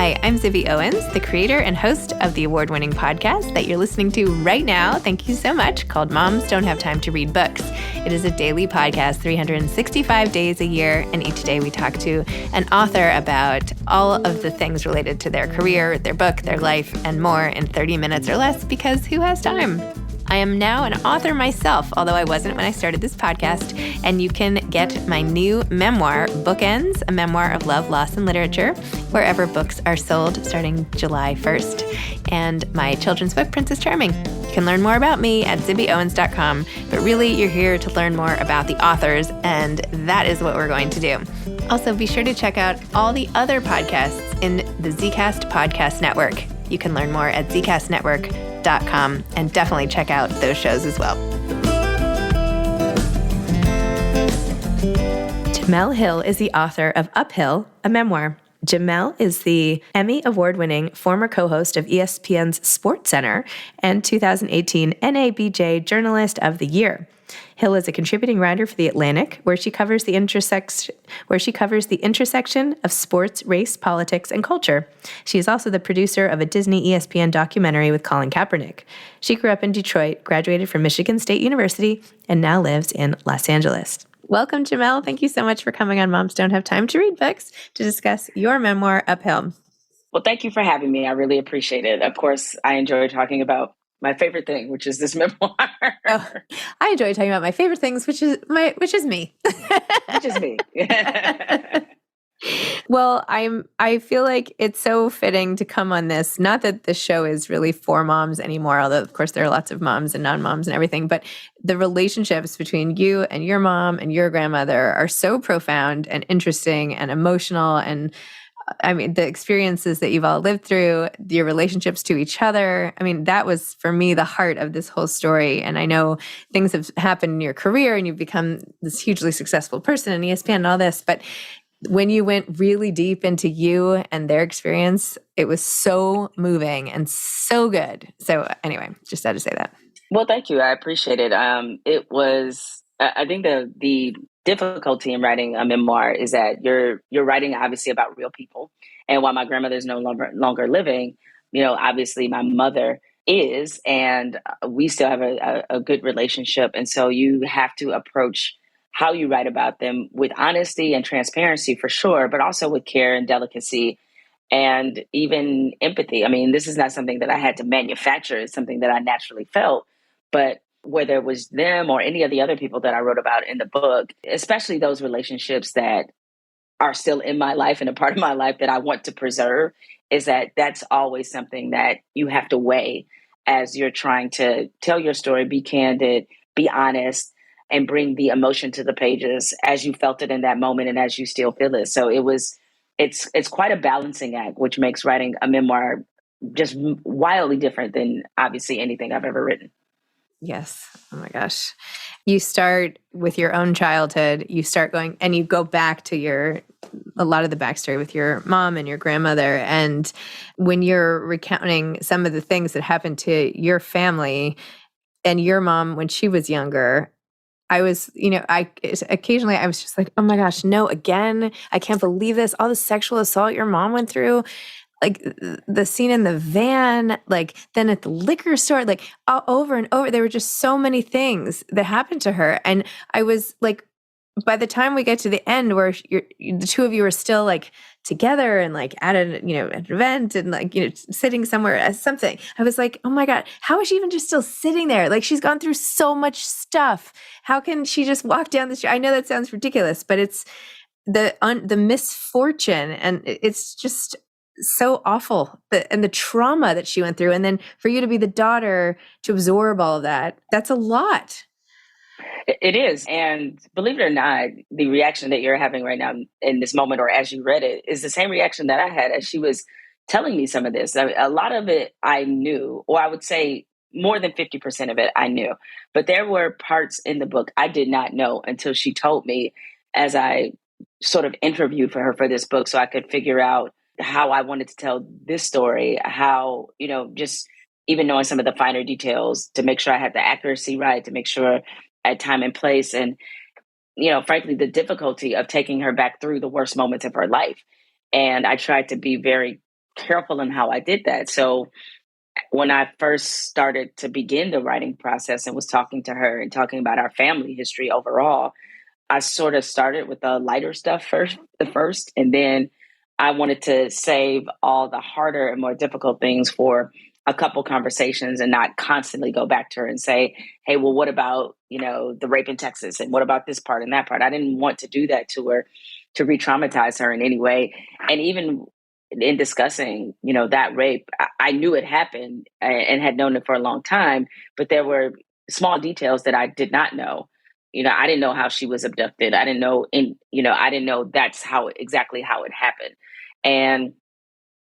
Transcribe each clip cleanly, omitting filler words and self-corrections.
Hi, I'm Zibby Owens, the creator and host of the award-winning podcast that you're listening to right now. Thank you so much, called Moms Don't Have Time to Read Books. It is a daily podcast, 365 days a year, and each day we talk to an author about all of the things related to their career, their book, their life, and more in 30 minutes or less, because who has time? I am now an author myself, although I wasn't when I started this podcast, and you can get my new memoir, Bookends, a memoir of love, loss, and literature, wherever books are sold starting July 1st, and my children's book, Princess Charming. You can learn more about me at zibbyowens.com, but really you're here to learn more about the authors, and that is what we're going to do. Also, be sure to check out all the other podcasts in the Zcast Podcast Network. You can learn more at zcastnetwork.com and definitely check out those shows as well. Jemele Hill is the author of Uphill, a memoir. Jemele is the Emmy award-winning former co-host of ESPN's SportsCenter and 2018 NABJ Journalist of the Year. Hill is a contributing writer for The Atlantic, where she covers the intersection of sports, race, politics, and culture. She is also the producer of a Disney ESPN documentary with Colin Kaepernick. She grew up in Detroit, graduated from Michigan State University, and now lives in Los Angeles. Welcome, Jemele. Thank you so much for coming on Moms Don't Have Time to Read Books to discuss your memoir, Uphill. Well, thank you for having me. I really appreciate it. Of course, I enjoy talking about my favorite thing, which is this memoir. Oh, I enjoy talking about my favorite things, which is me. Which is me. Well, I feel like it's so fitting to come on this. Not that the show is really for moms anymore, although of course there are lots of moms and non-moms and everything, but the relationships between you and your mom and your grandmother are so profound and interesting and emotional, and I mean, the experiences that you've all lived through, your relationships to each other. I mean, that was, for me, the heart of this whole story. And I know things have happened in your career and you've become this hugely successful person in ESPN and all this. But when you went really deep into you and their experience, it was so moving and so good. So anyway, just had to say that. Well, thank you. I appreciate it. It was, I think the difficulty in writing a memoir is that you're writing obviously about real people. And while my grandmother is no longer living, obviously my mother is, and we still have a good relationship. And so you have to approach how you write about them with honesty and transparency for sure, but also with care and delicacy and even empathy. I mean, this is not something that I had to manufacture. It's something that I naturally felt, but whether it was them or any of the other people that I wrote about in the book, especially those relationships that are still in my life and a part of my life that I want to preserve, is that's always something that you have to weigh as you're trying to tell your story, be candid, be honest, and bring the emotion to the pages as you felt it in that moment and as you still feel it. So it's quite a balancing act, which makes writing a memoir just wildly different than obviously anything I've ever written. Yes. Oh my gosh. You start with your own childhood. You start going and you go back to a lot of the backstory with your mom and your grandmother. And when you're recounting some of the things that happened to your family and your mom when she was younger, I was, occasionally I was just like, oh my gosh, no, again, I can't believe this. All the sexual assault your mom went through. Like the scene in the van, like then at the liquor store, like over and over, there were just so many things that happened to her. And I was like, by the time we get to the end where the two of you are still like together and like at an event and like, sitting somewhere as something, I was like, oh my God, how is she even just still sitting there? Like she's gone through so much stuff. How can she just walk down the street? I know that sounds ridiculous, but it's the misfortune and it's just so awful, and the trauma that she went through. And then for you to be the daughter to absorb all of that, that's a lot. It is. And believe it or not, the reaction that you're having right now in this moment, or as you read it, is the same reaction that I had as she was telling me some of this. I mean, a lot of it I knew, or I would say more than 50% of it I knew. But there were parts in the book I did not know until she told me as I sort of interviewed for her for this book, so I could figure out how I wanted to tell this story, how, just even knowing some of the finer details to make sure I had the accuracy right, to make sure I had time and place. And, frankly, the difficulty of taking her back through the worst moments of her life. And I tried to be very careful in how I did that. So when I first started to begin the writing process and was talking to her and talking about our family history overall, I sort of started with the lighter stuff first, and then I wanted to save all the harder and more difficult things for a couple conversations and not constantly go back to her and say, hey, well, what about, the rape in Texas? And what about this part and that part? I didn't want to do that to her, to re-traumatize her in any way. And even in discussing, that rape, I knew it happened and had known it for a long time, but there were small details that I did not know. I didn't know how she was abducted. I didn't know I didn't know that's exactly how it happened. And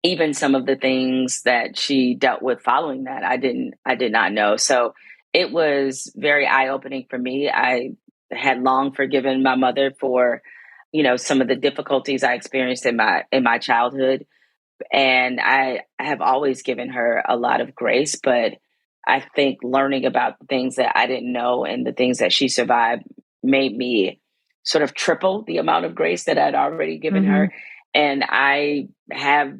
even some of the things that she dealt with following that, I did not know. So it was very eye-opening for me. I had long forgiven my mother for, some of the difficulties I experienced in my childhood. And I have always given her a lot of grace, but I think learning about the things that I didn't know and the things that she survived made me sort of triple the amount of grace that I'd already given her. And I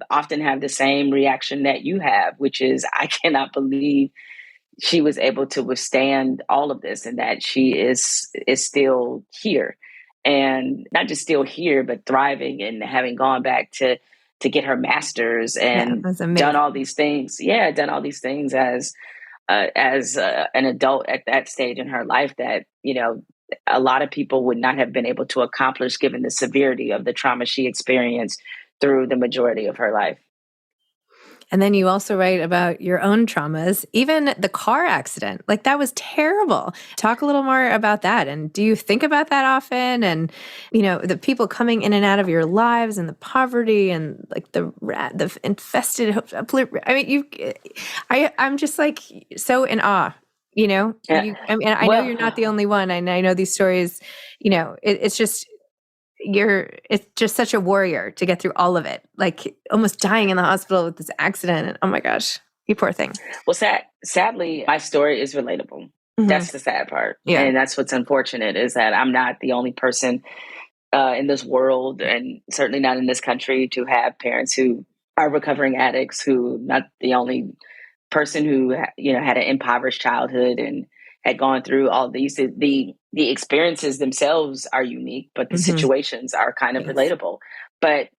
often have the same reaction that you have, which is I cannot believe she was able to withstand all of this and that she is still here, and not just still here, but thriving and having gone back to get her master's and done all these things. Yeah, done all these things as an adult at that stage in her life that, a lot of people would not have been able to accomplish given the severity of the trauma she experienced through the majority of her life. And then you also write about your own traumas, even the car accident. Like, that was terrible. Talk a little more about that. And do you think about that often? And, the people coming in and out of your lives and the poverty and like the infested, I mean, I'm just like so in awe, Yeah. I know you're not the only one. And I know these stories, it's just, it's just such a warrior to get through all of it, like almost dying in the hospital with this accident. And oh my gosh, you poor thing. Well, sadly, my story is relatable. Mm-hmm. That's the sad part. Yeah. And that's what's unfortunate, is that I'm not the only person in this world, and certainly not in this country, to have parents who are recovering addicts, who not the only person who, had an impoverished childhood and had gone through all these. The experiences themselves are unique, but the situations are kind of relatable. But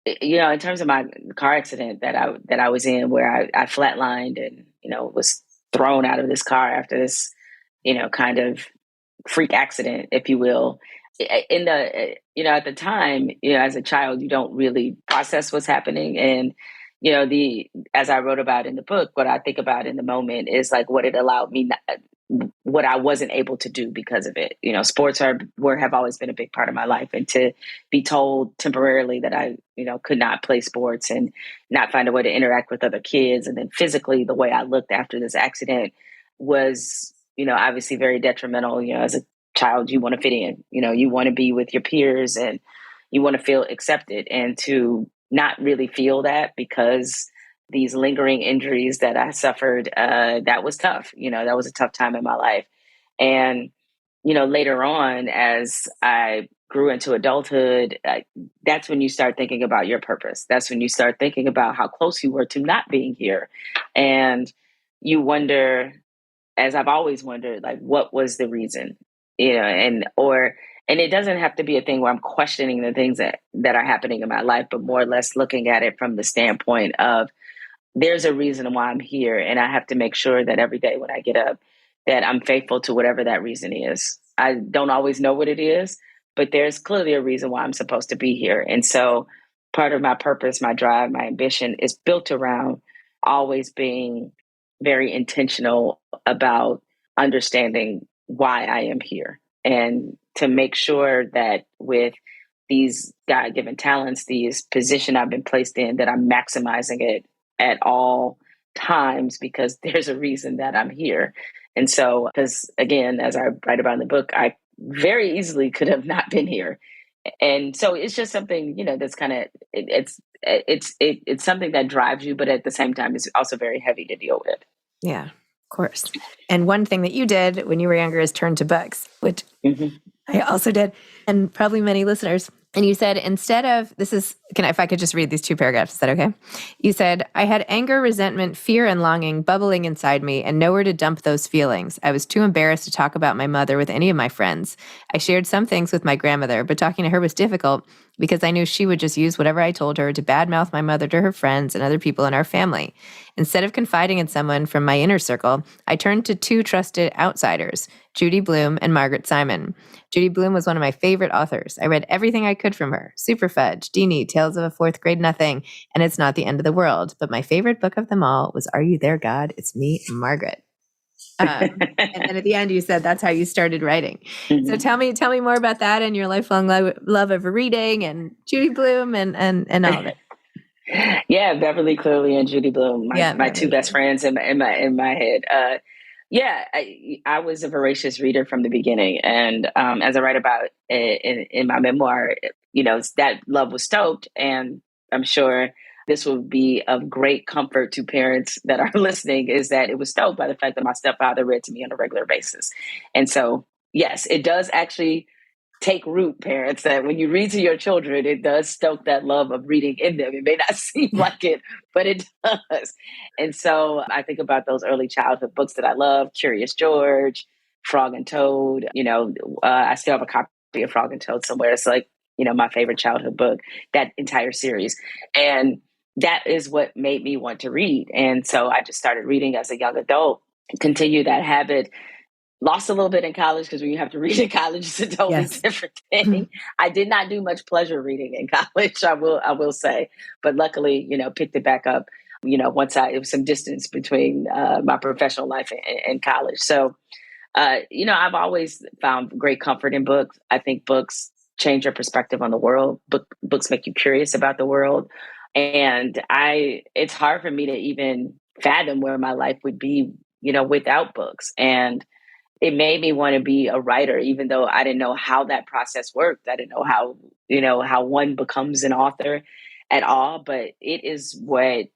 in terms of my car accident that I was in, where I flatlined and was thrown out of this car after this kind of freak accident, if you will. In the at the time, as a child, you don't really process what's happening. And as I wrote about in the book, what I think about in the moment is like what it allowed me, what I wasn't able to do because of it. Sports have always been a big part of my life, and to be told temporarily that I could not play sports and not find a way to interact with other kids, and then physically the way I looked after this accident was obviously very detrimental. As a child, you want to fit in, you want to be with your peers and you want to feel accepted, and to not really feel that because these lingering injuries that I suffered, that was tough. That was a tough time in my life. And, later on, as I grew into adulthood, that's when you start thinking about your purpose. That's when you start thinking about how close you were to not being here. And you wonder, as I've always wondered, like, what was the reason? And it doesn't have to be a thing where I'm questioning the things that are happening in my life, but more or less looking at it from the standpoint of, there's a reason why I'm here. And I have to make sure that every day when I get up, that I'm faithful to whatever that reason is. I don't always know what it is, but there's clearly a reason why I'm supposed to be here. And so part of my purpose, my drive, my ambition is built around always being very intentional about understanding why I am here, and to make sure that with these God-given talents, these position I've been placed in, that I'm maximizing it at all times, because there's a reason that I'm here. And so, because again, as I write about in the book, I very easily could have not been here. And so it's just something, that's kind of, it's something that drives you, but at the same time, it's also very heavy to deal with. Yeah, of course. And one thing that you did when you were younger is turn to books, which I also did, and probably many listeners. And you said, instead of, if I could just read these 2 paragraphs, is that okay? You said, I had anger, resentment, fear, and longing bubbling inside me and nowhere to dump those feelings. I was too embarrassed to talk about my mother with any of my friends. I shared some things with my grandmother, but talking to her was difficult because I knew she would just use whatever I told her to badmouth my mother to her friends and other people in our family. Instead of confiding in someone from my inner circle, I turned to 2 trusted outsiders, Judy Blume and Margaret Simon. Judy Blume was one of my favorite authors. I read everything I could from her: Superfudge, Deanie, Tales of a Fourth Grade Nothing, and It's Not the End of the World. But my favorite book of them all was Are You There, God? It's Me, Margaret. And then at the end, you said that's how you started writing. Mm-hmm. So tell me more about that and your lifelong love of reading and Judy Blume and all of it. Yeah, Beverly Cleary and Judy Blume, my 2 best friends in my head. I was a voracious reader from the beginning, and as I write about in my memoir, that love was stoked, and I'm sure this will be of great comfort to parents that are listening, is that it was stoked by the fact that my stepfather read to me on a regular basis. And so, yes, it does actually take root, parents, that when you read to your children, it does stoke that love of reading in them. It may not seem like it, but it does. And so I think about those early childhood books that I love: Curious George, Frog and Toad. I still have a copy of Frog and Toad somewhere. It's like, my favorite childhood book, that entire series. And that is what made me want to read. And so I just started reading as a young adult, continue that habit. Lost a little bit in college, because when you have to read in college, it's a totally different thing. I did not do much pleasure reading in college, I will say, but luckily, picked it back up. Once it was some distance between my professional life and college. So, I've always found great comfort in books. I think books change your perspective on the world. Books make you curious about the world, and it's hard for me to even fathom where my life would be, without books. And it made me want to be a writer, even though I didn't know how that process worked. I didn't know how one becomes an author at all. But it is what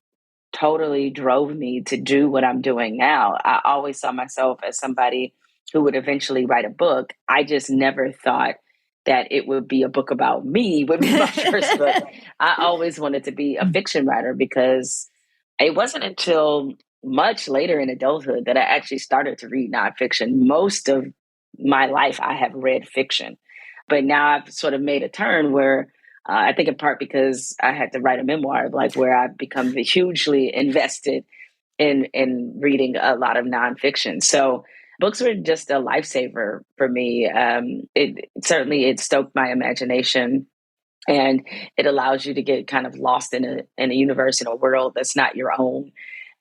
totally drove me to do what I'm doing now. I always saw myself as somebody who would eventually write a book. I just never thought that it would be a book about me, would be my first book. I always wanted to be a fiction writer, because it wasn't until much later in adulthood that I actually started to read nonfiction. Most of my life, I have read fiction, but now I've sort of made a turn where I think in part because I had to write a memoir, like where I've become hugely invested in reading a lot of nonfiction. So books were just a lifesaver for me. It stoked my imagination. And it allows you to get kind of lost in a universe, in a world that's not your own.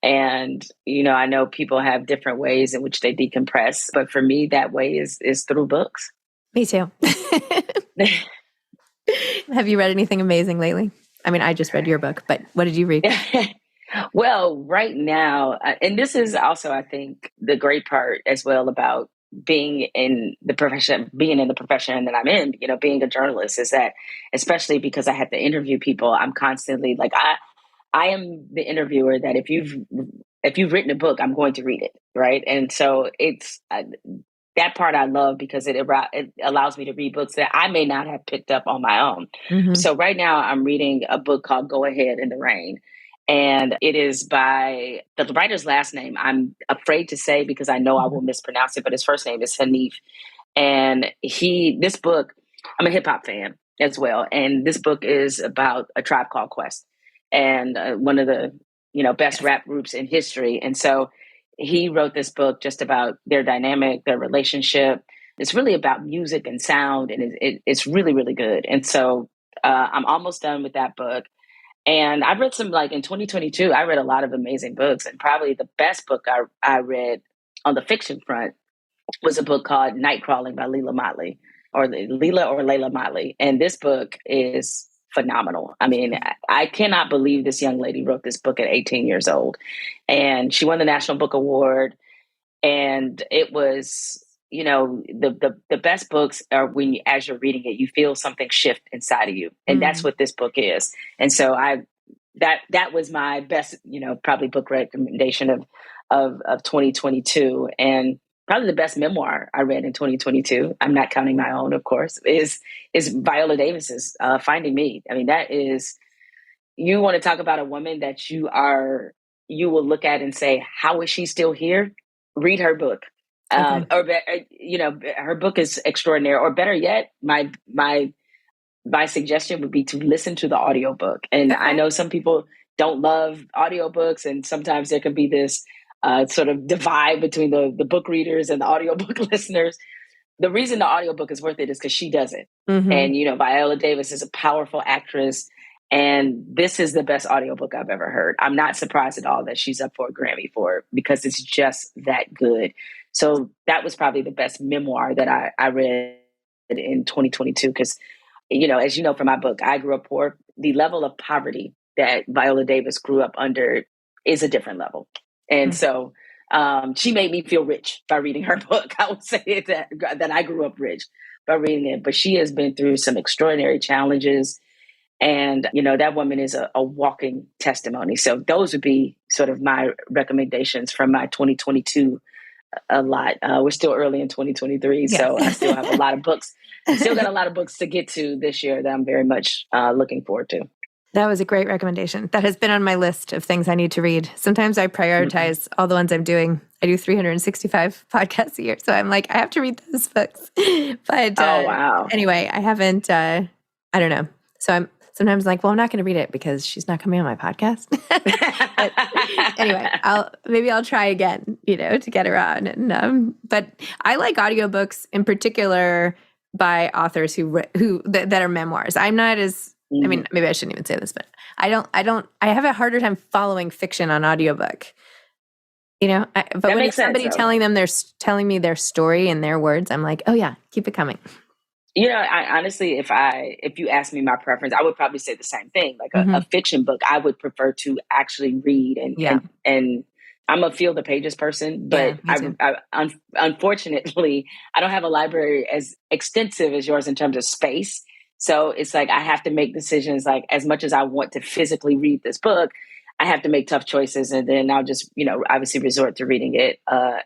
And, I know people have different ways in which they decompress, but for me, that way is through books. Me too. Have you read anything amazing lately? I mean, I just read your book, but what did you read? Well, right now, and this is also, I think, the great part as well about being in the profession that I'm in, being a journalist, is that, especially because I have to interview people, I'm constantly like, I am the interviewer that if you've written a book, I'm going to read it. Right. And so it's that part I love, because it allows me to read books that I may not have picked up on my own. Mm-hmm. So right now I'm reading a book called Go Ahead in the Rain. And it is by the writer's last name I'm afraid to say, because I know I will mispronounce it, but his first name is Hanif. And this book, I'm a hip hop fan as well. And this book is about A Tribe Called Quest, and one of the, best rap groups in history. And so he wrote this book just about their dynamic, their relationship. It's really about music and sound, and it's really, really good. And so I'm almost done with that book. And I've read some, like in 2022, I read a lot of amazing books. And probably the best book I read on the fiction front was a book called Night Crawling by Layla Motley. And this book is phenomenal. I mean, I cannot believe this young lady wrote this book at 18 years old. And she won the National Book Award. And it was, the best books are when as you're reading it, you feel something shift inside of you. And that's what this book is. And so that was my best, probably book recommendation of 2022. And probably the best memoir I read in 2022. I'm not counting my own, of course, is Viola Davis's Finding Me. I mean, that is, you want to talk about a woman that you will look at and say, how is she still here? Read her book. Okay. Her book is extraordinary. Or better yet, my suggestion would be to listen to the audiobook. And I Okay. know some people don't love audiobooks, and sometimes there can be this sort of divide between the book readers and the audiobook listeners. The reason the audiobook is worth it is because she does it. Mm-hmm. And, Viola Davis is a powerful actress. And this is the best audiobook I've ever heard. I'm not surprised at all that she's up for a Grammy for it, because it's just that good. So that was probably the best memoir that I read in 2022. Because, as you know from my book, I grew up poor. The level of poverty that Viola Davis grew up under is a different level. And so she made me feel rich by reading her book. I would say that I grew up rich by reading it. But she has been through some extraordinary challenges. And, that woman is a walking testimony. So those would be sort of my recommendations from my 2022 a lot. We're still early in 2023, Yes. so I still have a lot of books. Still got a lot of books to get to this year that I'm very much looking forward to. That was a great recommendation. That has been on my list of things I need to read. Sometimes I prioritize all the ones I'm doing. I do 365 podcasts a year, so I'm like, I have to read those books. But wow. Anyway, I haven't, I don't know. So I'm sometimes like, well, I'm not going to read it because she's not coming on my podcast. But anyway, I'll try again, to get her on. And but I like audiobooks in particular by authors that are memoirs. I'm not as, I mean, maybe I shouldn't even say this, but I have a harder time following fiction on audiobook. But when it's somebody telling me their story in their words, I'm like, oh yeah, keep it coming. I honestly, if you ask me my preference, I would probably say the same thing. Like a fiction book, I would prefer to actually read and I'm a feel the pages person, but unfortunately, I don't have a library as extensive as yours in terms of space. So it's like I have to make decisions. Like, as much as I want to physically read this book, I have to make tough choices, and then I'll just obviously resort to reading it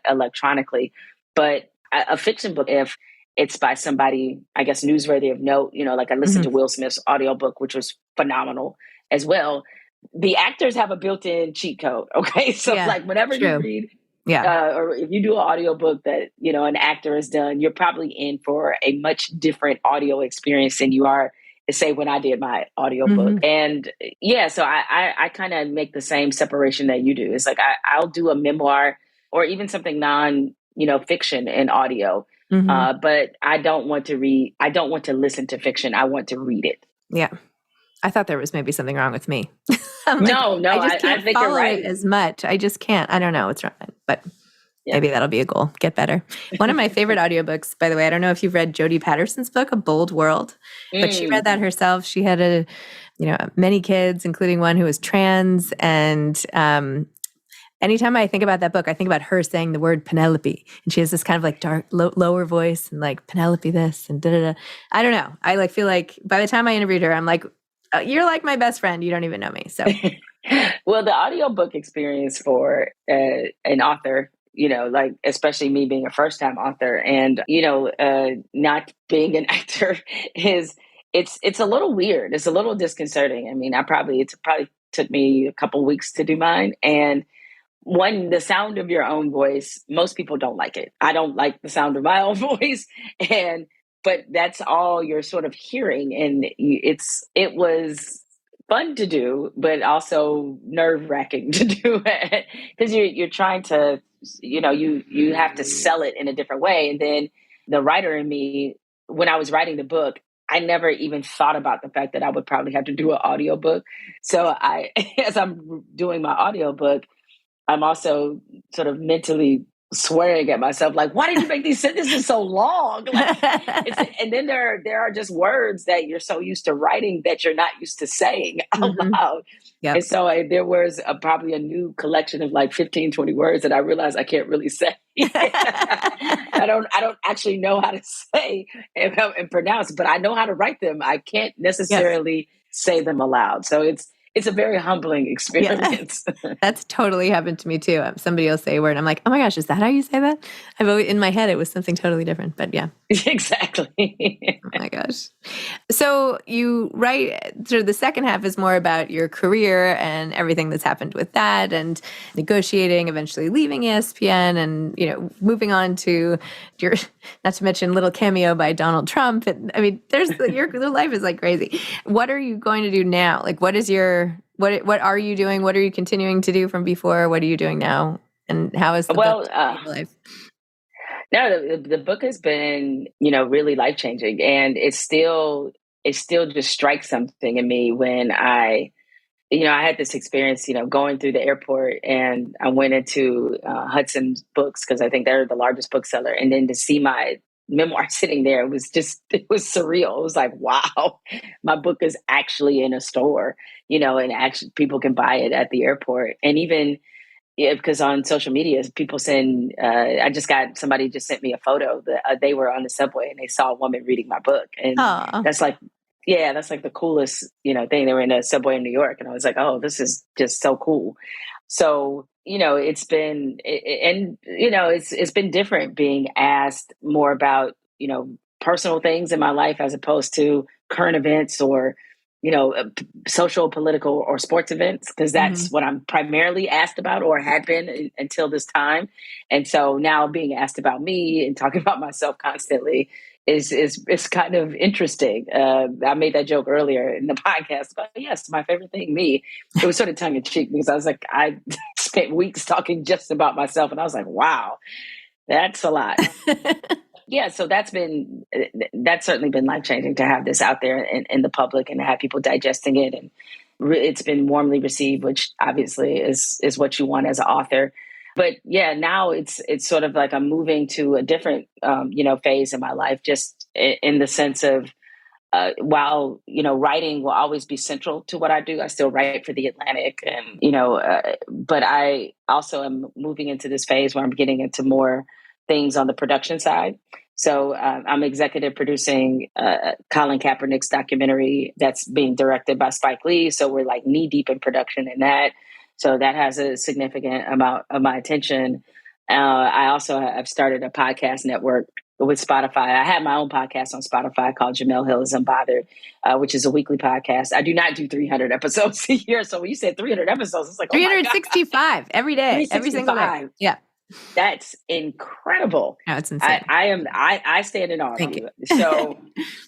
electronically. But a fiction book, if it's by somebody, I guess, newsworthy of note, like I listened to Will Smith's audiobook, which was phenomenal as well. The actors have a built-in cheat code. Okay. So it's like whenever you read, or if you do an audiobook that, an actor has done, you're probably in for a much different audio experience than you are, say, when I did my audiobook. And so I kind of make the same separation that you do. It's like, I'll do a memoir or even something fiction in audio. But I don't want to listen to fiction. I want to read it. Yeah. I thought there was maybe something wrong with me. No, I just can't think follow you're right. it as much. I just can't. I don't know what's wrong, but maybe that'll be a goal. Get better. One of my favorite audiobooks, by the way, I don't know if you've read Jodi Patterson's book, A Bold World, but she read that herself. She had many kids, including one who was trans. And anytime I think about that book, I think about her saying the word Penelope, and she has this kind of like dark, lower voice, and like Penelope this and da-da-da. I don't know. I feel like by the time I interviewed her, I'm like, you're like my best friend. You don't even know me. So, well, the audiobook experience for an author, like especially me being a first-time author and, not being an actor it's a little weird. It's a little disconcerting. I mean, it probably took me a couple weeks to do mine. And the sound of your own voice, most people don't like it. I don't like the sound of my own voice. But that's all you're sort of hearing. And it was fun to do, but also nerve-wracking to do it because you're trying to, you have to sell it in a different way. And then the writer in me, when I was writing the book, I never even thought about the fact that I would probably have to do an audiobook. So as I'm doing my audiobook, I'm also sort of mentally swearing at myself, like, why did you make these sentences so long? And then there are just words that you're so used to writing that you're not used to saying out loud. Yep. And so there was probably a new collection of like 15, 20 words that I realized I can't really say. I don't actually know how to say and pronounce, but I know how to write them. I can't necessarily say them aloud. So it's a very humbling Yeah. experience. That's totally happened to me too. Somebody will say a word, and I'm like, oh my gosh, is that how you say that? I've always, in my head, it was something totally different, but yeah. Exactly. Oh my gosh. So you write, sort of the second half is more about your career and everything that's happened with that and negotiating, eventually leaving ESPN and, moving on to your, not to mention little cameo by Donald Trump. And, I mean, your life is like crazy. What are you going to do now? Like, what are you doing? What are you continuing to do from before? What are you doing now? And how is the book Well, changing your life? no, the book has been, really life changing, and it still just strikes something in me when I had this experience, going through the airport, and I went into Hudson's Books because I think they're the largest bookseller, and then to see my memoir sitting there, it was surreal. It was like, wow, my book is actually in a store, and actually people can buy it at the airport, and even. Yeah, because on social media, people send. Somebody just sent me a photo that they were on the subway and they saw a woman reading my book, and Oh, that's like, yeah, that's like the coolest, thing. They were in a subway in New York, and I was like, oh, this is just so cool. So it's been, and it's been different being asked more about personal things in my life as opposed to current events or social, political, or sports events, because hmm. that's what I'm primarily asked about or had been until this time. And so now being asked about me and talking about myself constantly is kind of interesting. I made that joke earlier in the podcast, but yes, my favorite thing, me. It was sort of tongue in cheek because I was like, I spent weeks talking just about myself, and I was like, wow, that's a lot. Yeah, so that's certainly been life changing to have this out there in the public and to have people digesting it, and it's been warmly received, which obviously is what you want as an author. But yeah, now it's sort of like I'm moving to a different phase in my life, just in the sense of while writing will always be central to what I do. I still write for the Atlantic, and but I also am moving into this phase where I'm getting into more things on the production side. So I'm executive producing Colin Kaepernick's documentary that's being directed by Spike Lee. So we're like knee deep in production in that. So that has a significant amount of my attention. I also have started a podcast network with Spotify. I had my own podcast on Spotify called Jemele Hill is Unbothered, which is a weekly podcast. I do not do 300 episodes a year. So when you said 300 episodes, it's like, oh my God. 365 every day, every single day. 365. Yeah. That's incredible. No, it's insane. I stand in awe of Thank you. you. So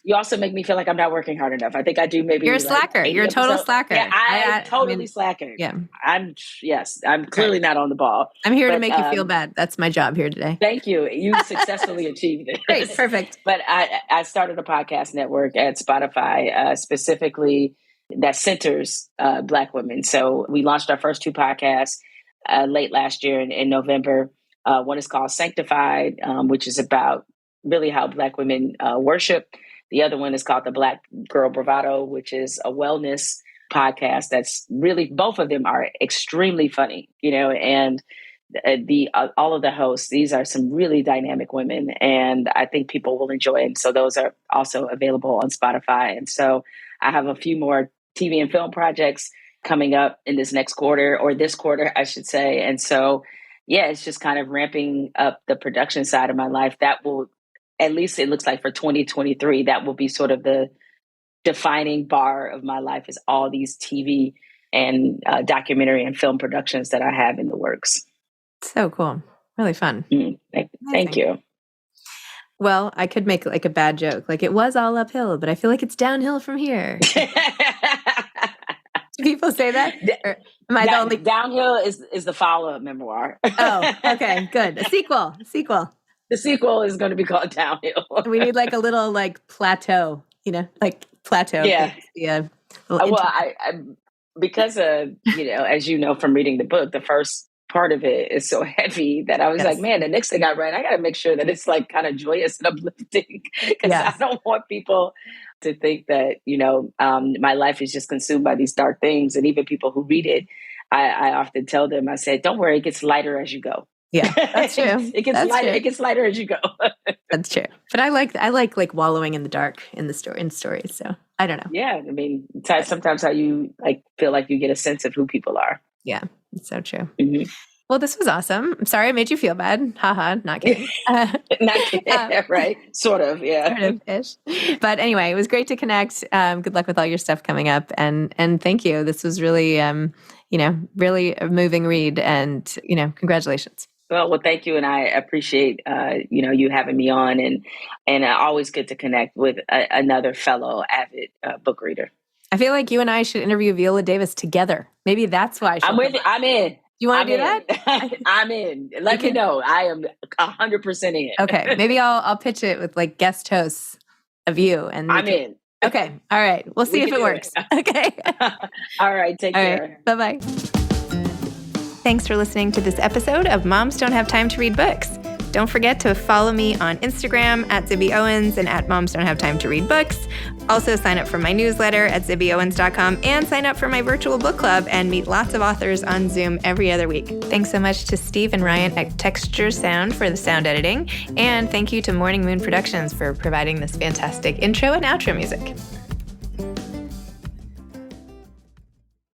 you also make me feel like I'm not working hard enough. I think I do maybe You're a like slacker. 80 You're a total episodes. slacker. Yeah, I I totally mean, slacking. yeah. I'm Right. clearly not on the ball. I'm here to But make you feel bad. That's my job here today. thank you. You successfully achieved it. Great. Perfect. But I started a podcast network at Spotify specifically that centers Black women. So we launched our first two podcasts late last year in November. One is called Sanctified, which is about really how Black women worship. The other one is called The Black Girl Bravado, which is a wellness podcast that's really, both of them are extremely funny, and the all of the hosts, these are some really dynamic women, and I think people will enjoy it. And so those are also available on Spotify. And so I have a few more TV and film projects coming up in this next quarter, or this quarter, I should say. And so, yeah, it's just kind of ramping up the production side of my life. That will, at least it looks like for 2023, that will be sort of the defining bar of my life, is all these TV and documentary and film productions that I have in the works. So cool. Really fun. Thank you. Well, I could make like a bad joke. Like it was all uphill, but I feel like it's downhill from here. Do people say that? Or am I the only? Downhill is the follow-up memoir. Oh, okay, good. A sequel. The sequel is going to be called Downhill. We need like a little like plateau, like plateau. Yeah. Yeah. Well, I because as you know from reading the book, the first part of it is so heavy that I was like, man, the next thing I write, I got to make sure that it's like kind of joyous and uplifting, because I don't want people to think that, my life is just consumed by these dark things. And even people who read it, I often tell them, I said, don't worry, it gets lighter as you go. Yeah, that's true. It gets That's lighter. true. It gets lighter as you go. That's true. But I like wallowing in the dark in stories. So I don't know. Yeah, I mean, it's sometimes how you like feel like you get a sense of who people are. Yeah, it's so true. Mm-hmm. Well, this was awesome. I'm sorry I made you feel bad. Haha, not kidding. Not kidding, right? Sort of, yeah. Sort of ish. But anyway, it was great to connect. Good luck with all your stuff coming up, and thank you. This was really, really a moving read, and congratulations. Well, thank you, and I appreciate you having me on, and always good to connect with another fellow avid book reader. I feel like you and I should interview Viola Davis together. Maybe that's why I'm with you. I'm in. You want to do that? I'm in. Let me know. I am 100% in. Okay. Maybe I'll pitch it with like guest hosts of you. And I'm in. Okay. All right. We'll see if it works. Okay. All right. Take care. Right. Bye-bye. Thanks for listening to this episode of Moms Don't Have Time to Read Books. Don't forget to follow me on Instagram at Zibby Owens and at Moms Don't Have Time to Read Books. Also sign up for my newsletter at zibbyowens.com and sign up for my virtual book club and meet lots of authors on Zoom every other week. Thanks so much to Steve and Ryan at Texture Sound for the sound editing. And thank you to Morning Moon Productions for providing this fantastic intro and outro music.